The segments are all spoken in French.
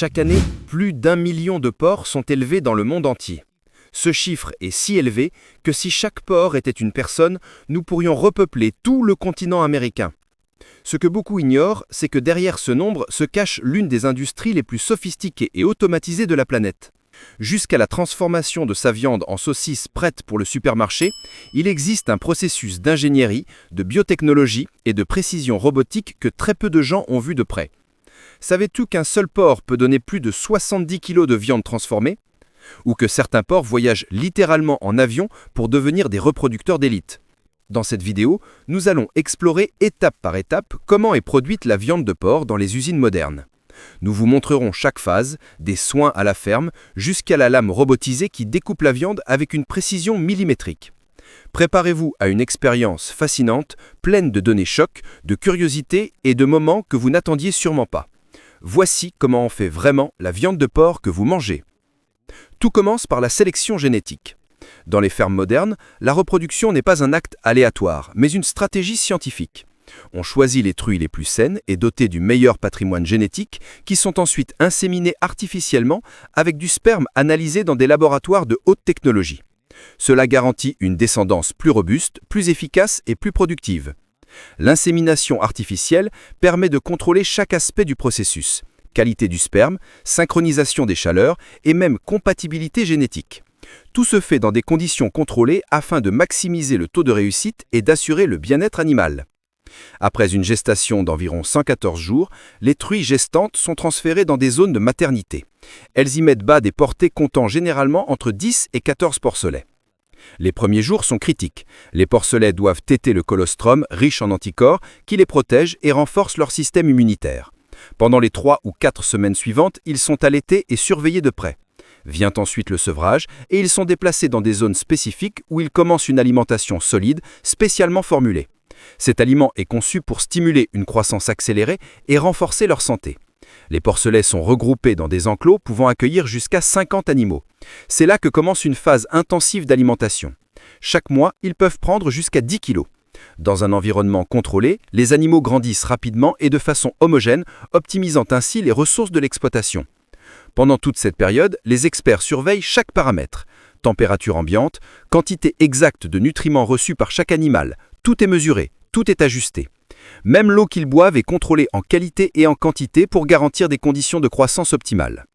Chaque année, plus d'1 million de porcs sont élevés dans le monde entier. Ce chiffre est si élevé que si chaque porc était une personne, nous pourrions repeupler tout le continent américain. Ce que beaucoup ignorent, c'est que derrière ce nombre se cache l'une des industries les plus sophistiquées et automatisées de la planète. Jusqu'à la transformation de sa viande en saucisse prête pour le supermarché, il existe un processus d'ingénierie, de biotechnologie et de précision robotique que très peu de gens ont vu de près. Savais-tu qu'un seul porc peut donner plus de 70 kg de viande transformée? Ou que certains porcs voyagent littéralement en avion pour devenir des reproducteurs d'élite? Dans cette vidéo, nous allons explorer étape par étape comment est produite la viande de porc dans les usines modernes. Nous vous montrerons chaque phase, des soins à la ferme jusqu'à la lame robotisée qui découpe la viande avec une précision millimétrique. Préparez-vous à une expérience fascinante, pleine de données chocs, de curiosité et de moments que vous n'attendiez sûrement pas. Voici comment on fait vraiment la viande de porc que vous mangez. Tout commence par la sélection génétique. Dans les fermes modernes, la reproduction n'est pas un acte aléatoire, mais une stratégie scientifique. On choisit les truies les plus saines et dotées du meilleur patrimoine génétique qui sont ensuite inséminées artificiellement avec du sperme analysé dans des laboratoires de haute technologie. Cela garantit une descendance plus robuste, plus efficace et plus productive. L'insémination artificielle permet de contrôler chaque aspect du processus: qualité du sperme, synchronisation des chaleurs et même compatibilité génétique. Tout se fait dans des conditions contrôlées afin de maximiser le taux de réussite et d'assurer le bien-être animal. Après une gestation d'environ 114 jours, les truies gestantes sont transférées dans des zones de maternité. Elles y mettent bas des portées comptant généralement entre 10 et 14 porcelets. Les premiers jours sont critiques. Les porcelets doivent téter le colostrum, riche en anticorps, qui les protège et renforce leur système immunitaire. Pendant les 3 ou 4 semaines suivantes, ils sont allaités et surveillés de près. Vient ensuite le sevrage et ils sont déplacés dans des zones spécifiques où ils commencent une alimentation solide, spécialement formulée. Cet aliment est conçu pour stimuler une croissance accélérée et renforcer leur santé. Les porcelets sont regroupés dans des enclos pouvant accueillir jusqu'à 50 animaux. C'est là que commence une phase intensive d'alimentation. Chaque mois, ils peuvent prendre jusqu'à 10 kg. Dans un environnement contrôlé, les animaux grandissent rapidement et de façon homogène, optimisant ainsi les ressources de l'exploitation. Pendant toute cette période, les experts surveillent chaque paramètre: température ambiante, quantité exacte de nutriments reçus par chaque animal. Tout est mesuré, tout est ajusté. Même l'eau qu'ils boivent est contrôlée en qualité et en quantité pour garantir des conditions de croissance optimales.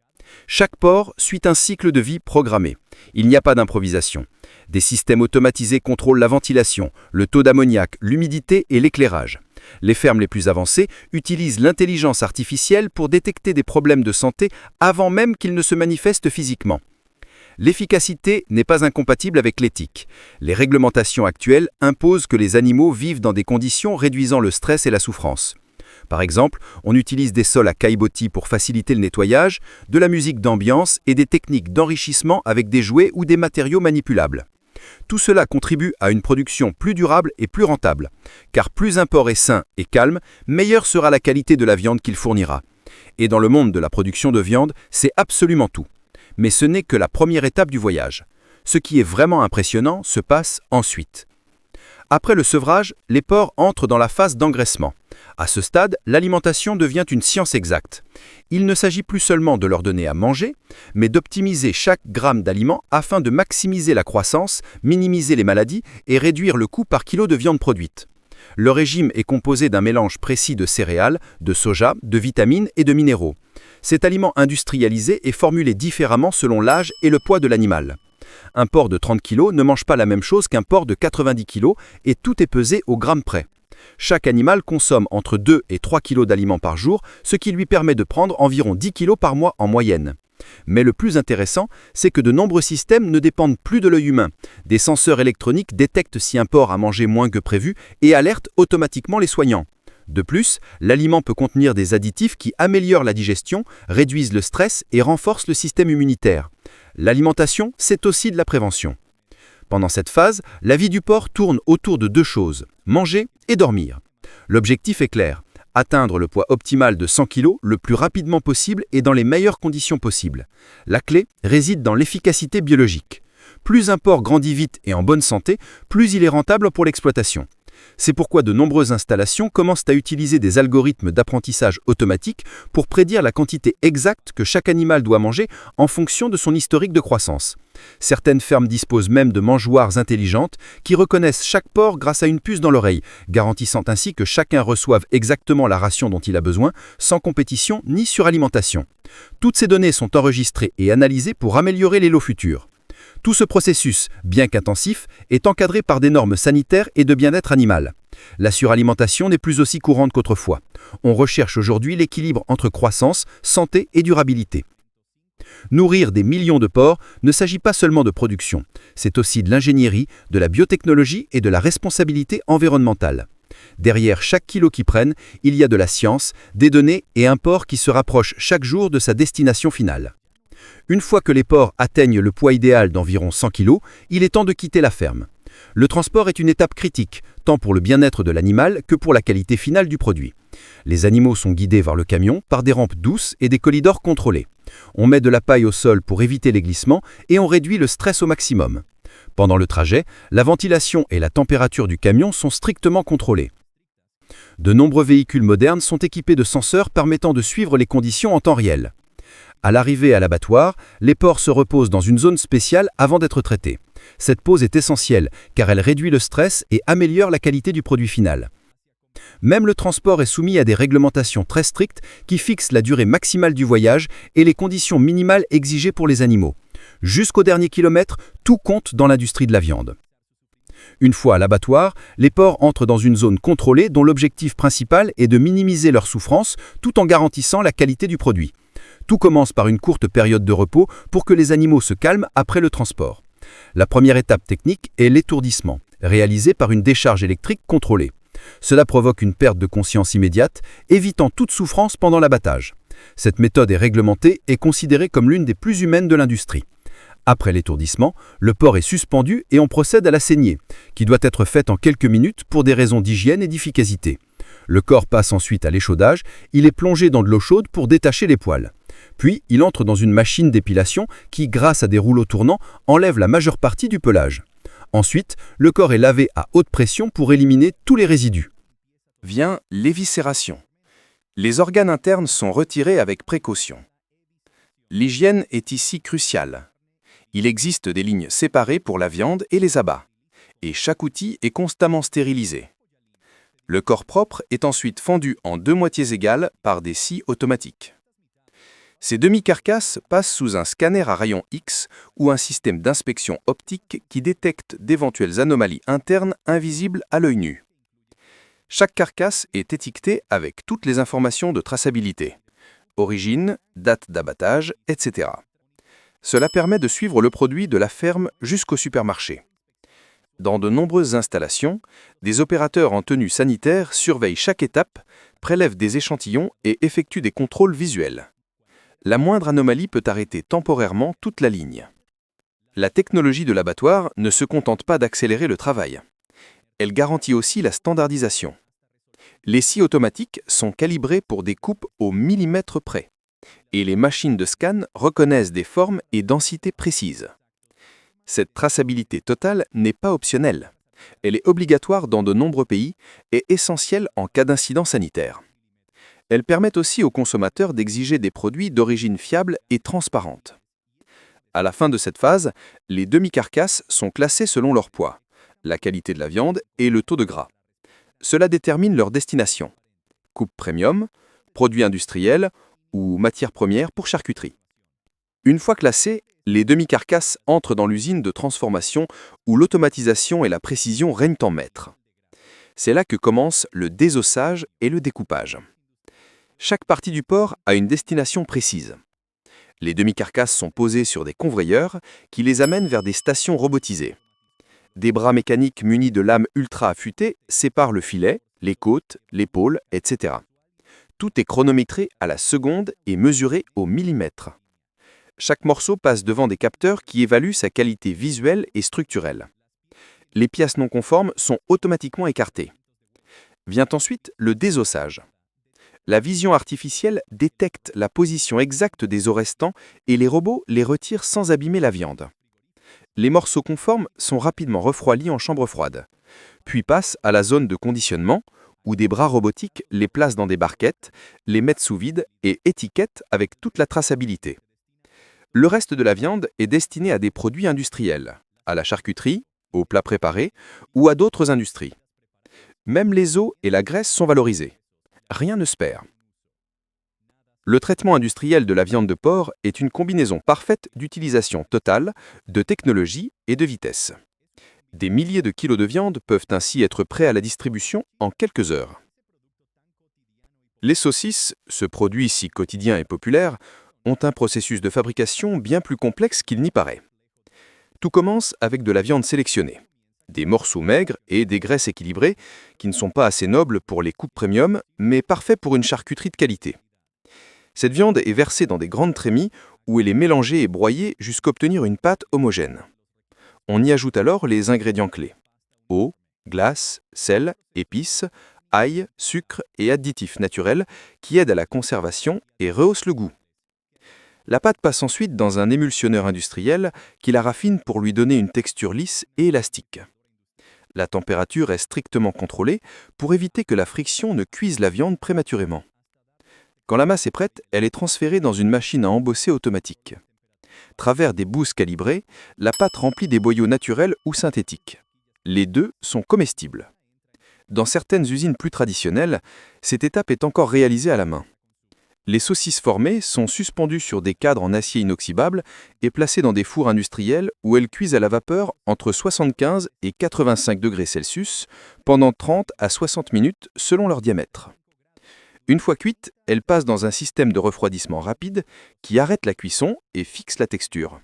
Chaque porc suit un cycle de vie programmé. Il n'y a pas d'improvisation. Des systèmes automatisés contrôlent la ventilation, le taux d'ammoniac, l'humidité et l'éclairage. Les fermes les plus avancées utilisent l'intelligence artificielle pour détecter des problèmes de santé avant même qu'ils ne se manifestent physiquement. L'efficacité n'est pas incompatible avec l'éthique. Les réglementations actuelles imposent que les animaux vivent dans des conditions réduisant le stress et la souffrance. Par exemple, on utilise des sols à caillebotis pour faciliter le nettoyage, de la musique d'ambiance et des techniques d'enrichissement avec des jouets ou des matériaux manipulables. Tout cela contribue à une production plus durable et plus rentable, car plus un porc est sain et calme, meilleure sera la qualité de la viande qu'il fournira. Et dans le monde de la production de viande, c'est absolument tout. Mais ce n'est que la première étape du voyage. Ce qui est vraiment impressionnant se passe ensuite. Après le sevrage, les porcs entrent dans la phase d'engraissement. À ce stade, l'alimentation devient une science exacte. Il ne s'agit plus seulement de leur donner à manger, mais d'optimiser chaque gramme d'aliment afin de maximiser la croissance, minimiser les maladies et réduire le coût par kilo de viande produite. Le régime est composé d'un mélange précis de céréales, de soja, de vitamines et de minéraux. Cet aliment industrialisé est formulé différemment selon l'âge et le poids de l'animal. Un porc de 30 kg ne mange pas la même chose qu'un porc de 90 kg et tout est pesé au gramme près. Chaque animal consomme entre 2 et 3 kg d'aliments par jour, ce qui lui permet de prendre environ 10 kg par mois en moyenne. Mais le plus intéressant, c'est que de nombreux systèmes ne dépendent plus de l'œil humain. Des senseurs électroniques détectent si un porc a mangé moins que prévu et alertent automatiquement les soignants. De plus, l'aliment peut contenir des additifs qui améliorent la digestion, réduisent le stress et renforcent le système immunitaire. L'alimentation, c'est aussi de la prévention. Pendant cette phase, la vie du porc tourne autour de 2 choses: manger et dormir. L'objectif est clair: atteindre le poids optimal de 100 kg le plus rapidement possible et dans les meilleures conditions possibles. La clé réside dans l'efficacité biologique. Plus un porc grandit vite et en bonne santé, plus il est rentable pour l'exploitation. C'est pourquoi de nombreuses installations commencent à utiliser des algorithmes d'apprentissage automatique pour prédire la quantité exacte que chaque animal doit manger en fonction de son historique de croissance. Certaines fermes disposent même de mangeoires intelligentes qui reconnaissent chaque porc grâce à une puce dans l'oreille, garantissant ainsi que chacun reçoive exactement la ration dont il a besoin, sans compétition ni suralimentation. Toutes ces données sont enregistrées et analysées pour améliorer les lots futurs. Tout ce processus, bien qu'intensif, est encadré par des normes sanitaires et de bien-être animal. La suralimentation n'est plus aussi courante qu'autrefois. On recherche aujourd'hui l'équilibre entre croissance, santé et durabilité. Nourrir des millions de porcs ne s'agit pas seulement de production, c'est aussi de l'ingénierie, de la biotechnologie et de la responsabilité environnementale. Derrière chaque kilo qu'ils prennent, il y a de la science, des données et un porc qui se rapproche chaque jour de sa destination finale. Une fois que les porcs atteignent le poids idéal d'environ 100 kg, il est temps de quitter la ferme. Le transport est une étape critique, tant pour le bien-être de l'animal que pour la qualité finale du produit. Les animaux sont guidés vers le camion par des rampes douces et des corridors contrôlés. On met de la paille au sol pour éviter les glissements et on réduit le stress au maximum. Pendant le trajet, la ventilation et la température du camion sont strictement contrôlées. De nombreux véhicules modernes sont équipés de senseurs permettant de suivre les conditions en temps réel. À l'arrivée à l'abattoir, les porcs se reposent dans une zone spéciale avant d'être traités. Cette pause est essentielle car elle réduit le stress et améliore la qualité du produit final. Même le transport est soumis à des réglementations très strictes qui fixent la durée maximale du voyage et les conditions minimales exigées pour les animaux. Jusqu'au dernier kilomètre, tout compte dans l'industrie de la viande. Une fois à l'abattoir, les porcs entrent dans une zone contrôlée dont l'objectif principal est de minimiser leur souffrance tout en garantissant la qualité du produit. Tout commence par une courte période de repos pour que les animaux se calment après le transport. La première étape technique est l'étourdissement, réalisé par une décharge électrique contrôlée. Cela provoque une perte de conscience immédiate, évitant toute souffrance pendant l'abattage. Cette méthode est réglementée et considérée comme l'une des plus humaines de l'industrie. Après l'étourdissement, le porc est suspendu et on procède à la saignée, qui doit être faite en quelques minutes pour des raisons d'hygiène et d'efficacité. Le corps passe ensuite à l'échaudage, il est plongé dans de l'eau chaude pour détacher les poils. Puis, il entre dans une machine d'épilation qui, grâce à des rouleaux tournants, enlève la majeure partie du pelage. Ensuite, le corps est lavé à haute pression pour éliminer tous les résidus. Vient l'éviscération. Les organes internes sont retirés avec précaution. L'hygiène est ici cruciale. Il existe des lignes séparées pour la viande et les abats, et chaque outil est constamment stérilisé. Le corps propre est ensuite fendu en 2 moitiés égales par des scies automatiques. Ces demi-carcasses passent sous un scanner à rayons X ou un système d'inspection optique qui détecte d'éventuelles anomalies internes invisibles à l'œil nu. Chaque carcasse est étiquetée avec toutes les informations de traçabilité, origine, date d'abattage, etc. Cela permet de suivre le produit de la ferme jusqu'au supermarché. Dans de nombreuses installations, des opérateurs en tenue sanitaire surveillent chaque étape, prélèvent des échantillons et effectuent des contrôles visuels. La moindre anomalie peut arrêter temporairement toute la ligne. La technologie de l'abattoir ne se contente pas d'accélérer le travail. Elle garantit aussi la standardisation. Les scies automatiques sont calibrées pour des coupes au millimètre près, et les machines de scan reconnaissent des formes et densités précises. Cette traçabilité totale n'est pas optionnelle. Elle est obligatoire dans de nombreux pays et essentielle en cas d'incident sanitaire. Elle permet aussi aux consommateurs d'exiger des produits d'origine fiable et transparente. À la fin de cette phase, les demi-carcasses sont classées selon leur poids, la qualité de la viande et le taux de gras. Cela détermine leur destination. Coupe premium, produits industriels ou matières premières pour charcuterie. Une fois classées, les demi-carcasses entrent dans l'usine de transformation où l'automatisation et la précision règnent en maître. C'est là que commence le désossage et le découpage. Chaque partie du porc a une destination précise. Les demi-carcasses sont posées sur des convoyeurs qui les amènent vers des stations robotisées. Des bras mécaniques munis de lames ultra affûtées séparent le filet, les côtes, l'épaule, etc. Tout est chronométré à la seconde et mesuré au millimètre. Chaque morceau passe devant des capteurs qui évaluent sa qualité visuelle et structurelle. Les pièces non conformes sont automatiquement écartées. Vient ensuite le désossage. La vision artificielle détecte la position exacte des os restants et les robots les retirent sans abîmer la viande. Les morceaux conformes sont rapidement refroidis en chambre froide. puis passent à la zone de conditionnement, où des bras robotiques les placent dans des barquettes, les mettent sous vide et étiquettent avec toute la traçabilité. Le reste de la viande est destiné à des produits industriels, à la charcuterie, aux plats préparés ou à d'autres industries. Même les os et la graisse sont valorisés. Rien ne se perd. Le traitement industriel de la viande de porc est une combinaison parfaite d'utilisation totale, de technologie et de vitesse. Des milliers de kilos de viande peuvent ainsi être prêts à la distribution en quelques heures. Les saucisses, ce produit si quotidien et populaire, ont un processus de fabrication bien plus complexe qu'il n'y paraît. Tout commence avec de la viande sélectionnée, des morceaux maigres et des graisses équilibrées qui ne sont pas assez nobles pour les coupes premium, mais parfaits pour une charcuterie de qualité. Cette viande est versée dans des grandes trémies où elle est mélangée et broyée jusqu'à obtenir une pâte homogène. On y ajoute alors les ingrédients clés: eau, glace, sel, épices, ail, sucre et additifs naturels qui aident à la conservation et rehaussent le goût. La pâte passe ensuite dans un émulsionneur industriel qui la raffine pour lui donner une texture lisse et élastique. La température est strictement contrôlée pour éviter que la friction ne cuise la viande prématurément. Quand la masse est prête, elle est transférée dans une machine à embosser automatique. Travers des bouses calibrées, la pâte remplit des boyaux naturels ou synthétiques. Les deux sont comestibles. Dans certaines usines plus traditionnelles, cette étape est encore réalisée à la main. Les saucisses formées sont suspendues sur des cadres en acier inoxydable et placées dans des fours industriels où elles cuisent à la vapeur entre 75 et 85 degrés Celsius pendant 30 à 60 minutes selon leur diamètre. Une fois cuites, elles passent dans un système de refroidissement rapide qui arrête la cuisson et fixe la texture.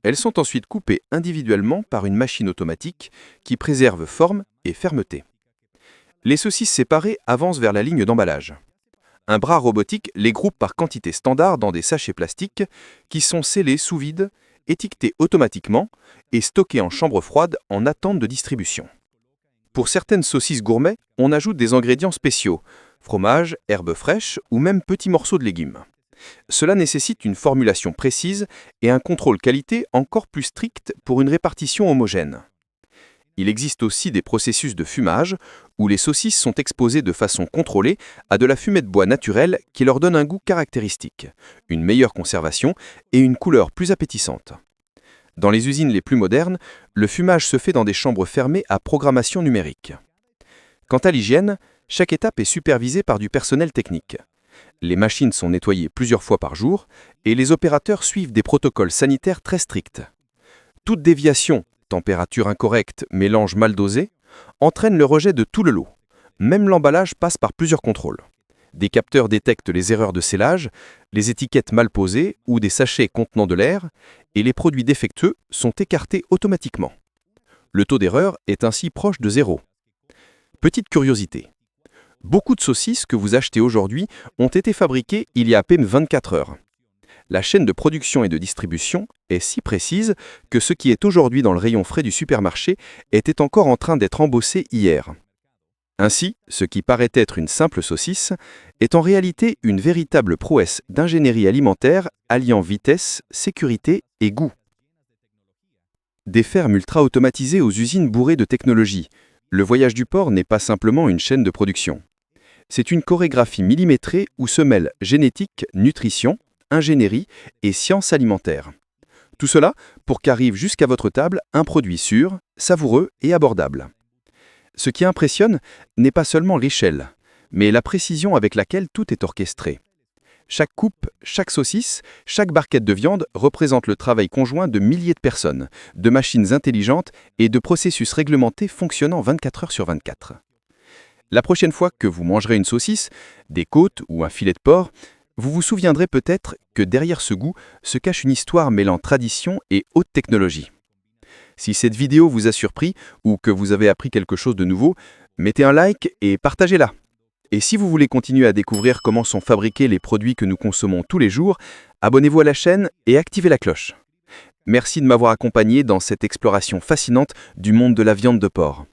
Elles sont ensuite coupées individuellement par une machine automatique qui préserve forme et fermeté. Les saucisses séparées avancent vers la ligne d'emballage. Un bras robotique les groupe par quantité standard dans des sachets plastiques qui sont scellés sous vide, étiquetés automatiquement et stockés en chambre froide en attente de distribution. Pour certaines saucisses gourmets, on ajoute des ingrédients spéciaux: fromage, herbes fraîches ou même petits morceaux de légumes. Cela nécessite une formulation précise et un contrôle qualité encore plus strict pour une répartition homogène. Il existe aussi des processus de fumage où les saucisses sont exposées de façon contrôlée à de la fumée de bois naturelle qui leur donne un goût caractéristique, une meilleure conservation et une couleur plus appétissante. Dans les usines les plus modernes, le fumage se fait dans des chambres fermées à programmation numérique. Quant à l'hygiène, chaque étape est supervisée par du personnel technique. Les machines sont nettoyées plusieurs fois par jour et les opérateurs suivent des protocoles sanitaires très stricts. Toute déviation, température incorrecte, mélange mal dosé, entraîne le rejet de tout le lot. Même l'emballage passe par plusieurs contrôles. Des capteurs détectent les erreurs de scellage, les étiquettes mal posées ou des sachets contenant de l'air, et les produits défectueux sont écartés automatiquement. Le taux d'erreur est ainsi proche de zéro. Petite curiosité. Beaucoup de saucisses que vous achetez aujourd'hui ont été fabriquées il y a à peine 24 heures. La chaîne de production et de distribution est si précise que ce qui est aujourd'hui dans le rayon frais du supermarché était encore en train d'être embossé hier. Ainsi, ce qui paraît être une simple saucisse est en réalité une véritable prouesse d'ingénierie alimentaire alliant vitesse, sécurité et goût. Des fermes ultra-automatisées aux usines bourrées de technologie. Le voyage du porc n'est pas simplement une chaîne de production. C'est une chorégraphie millimétrée où se mêlent génétique, nutrition, ingénierie et sciences alimentaires. Tout cela pour qu'arrive jusqu'à votre table un produit sûr, savoureux et abordable. Ce qui impressionne n'est pas seulement l'échelle, mais la précision avec laquelle tout est orchestré. Chaque coupe, chaque saucisse, chaque barquette de viande représente le travail conjoint de milliers de personnes, de machines intelligentes et de processus réglementés fonctionnant 24 heures sur 24. La prochaine fois que vous mangerez une saucisse, des côtes ou un filet de porc, vous vous souviendrez peut-être que derrière ce goût se cache une histoire mêlant tradition et haute technologie. Si cette vidéo vous a surpris ou que vous avez appris quelque chose de nouveau, mettez un like et partagez-la. Et si vous voulez continuer à découvrir comment sont fabriqués les produits que nous consommons tous les jours, abonnez-vous à la chaîne et activez la cloche. Merci de m'avoir accompagné dans cette exploration fascinante du monde de la viande de porc.